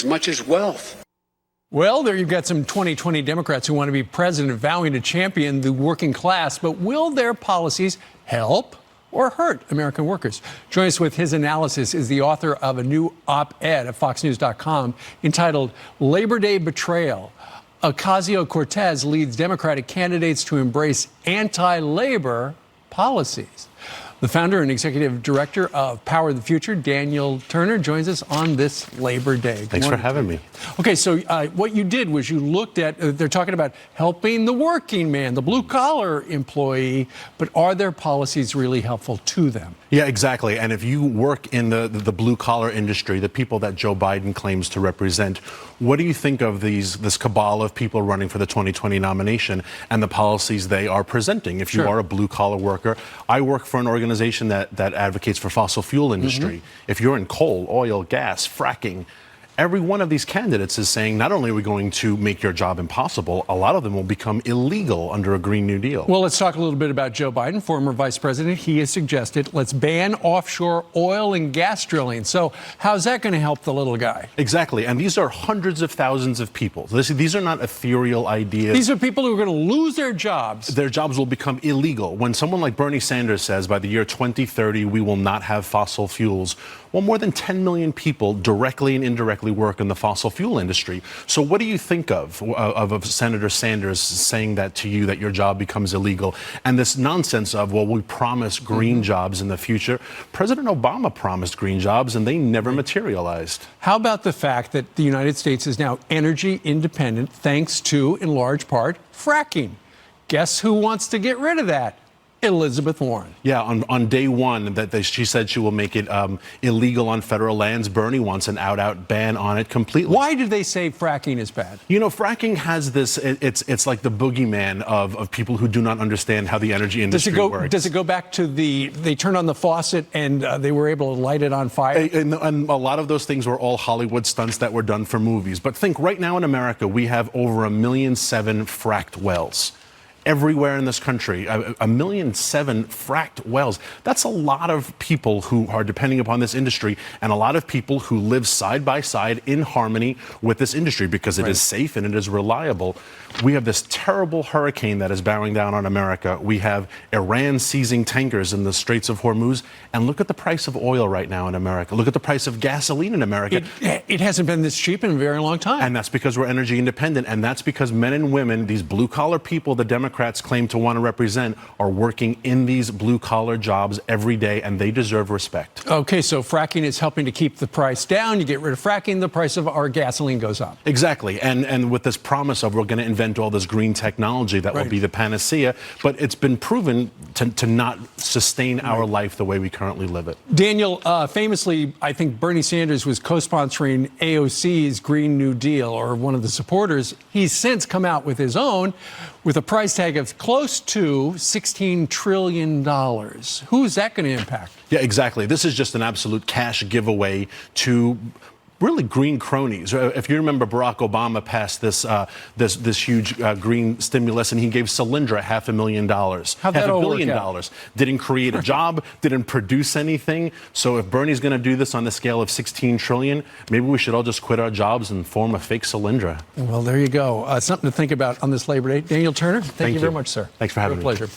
much as wealth. Well, there you've got some 2020 Democrats who want to be president vowing to champion the working class, but will their policies help or hurt American workers? Join us with his analysis is the author of a new op-ed at foxnews.com entitled Labor Day Betrayal. Ocasio-Cortez leads Democratic candidates to embrace anti-labor policies. The founder and executive director of Power of the Future, Daniel Turner, joins us on this Labor Day. Thanks for having me. Okay, so what you did was you looked at, they're talking about helping the working man, the blue-collar employee, but are their policies really helpful to them? Yeah, exactly. And if you work in the blue-collar industry, the people that Joe Biden claims to represent, what do you think of this cabal of people running for the 2020 nomination and the policies they are presenting? If you are a blue-collar worker, I work for an organization that advocates for fossil fuel industry. If you're in coal, oil, gas, fracking, every one of these candidates is saying not only are we going to make your job impossible, a lot of them will become illegal under a Green New Deal. Well, let's talk a little bit about Joe Biden, former vice president. He has suggested let's ban offshore oil and gas drilling. So how's that going to help the little guy? Exactly. And these are hundreds of thousands of people. These are not ethereal ideas. These are people who are going to lose their jobs. Their jobs will become illegal. When someone like Bernie Sanders says by the year 2030 we will not have fossil fuels, well, more than 10 million people directly and indirectly work in the fossil fuel industry. So what do you think of Senator Sanders saying that to you, that your job becomes illegal? And this nonsense of, well, we promise green jobs in the future. President Obama promised green jobs and they never materialized. How about the fact that the United States is now energy independent thanks to, in large part, fracking? Guess who wants to get rid of that? Elizabeth Warren. Yeah, on day one, she said she will make it illegal on federal lands. Bernie wants an out ban on it completely. Why do they say fracking is bad? You know, fracking has this, it's like the boogeyman of people who do not understand how the energy industry works. Does it go back to they turned on the faucet and they were able to light it on fire? And a lot of those things were all Hollywood stunts that were done for movies. But think, right now in America, we have over 1.7 million fracked wells. Everywhere in this country, 1.7 million fracked wells. That's a lot of people who are depending upon this industry and a lot of people who live side by side in harmony with this industry because it is safe and it is reliable. We have this terrible hurricane that is bearing down on America. We have Iran seizing tankers in the Straits of Hormuz. And look at the price of oil right now in America. Look at the price of gasoline in America. It hasn't been this cheap in a very long time. And that's because we're energy independent. And that's because men and women, these blue-collar people the Democrats claim to want to represent, are working in these blue-collar jobs every day, and they deserve respect. Okay, so fracking is helping to keep the price down. You get rid of fracking, the price of our gasoline goes up. Exactly. And with this promise of we're going to invent all this green technology that will be the panacea, but it's been proven to not sustain our life the way we currently live it. Daniel, famously, I think Bernie Sanders was co-sponsoring AOC's Green New Deal, or one of the supporters. He's since come out with his own, with a price tag of close to $16 trillion. Who's that going to impact? Yeah, exactly. This is just an absolute cash giveaway to really green cronies. If you remember, Barack Obama passed this huge green stimulus, and he gave Solyndra $500,000. How'd that all work out? Didn't create a job, didn't produce anything. So if Bernie's going to do this on the scale of $16 trillion, maybe we should all just quit our jobs and form a fake Solyndra. Well, there you go. Something to think about on this Labor Day. Daniel Turner, thank you very much, sir. Thanks for having me. Real pleasure.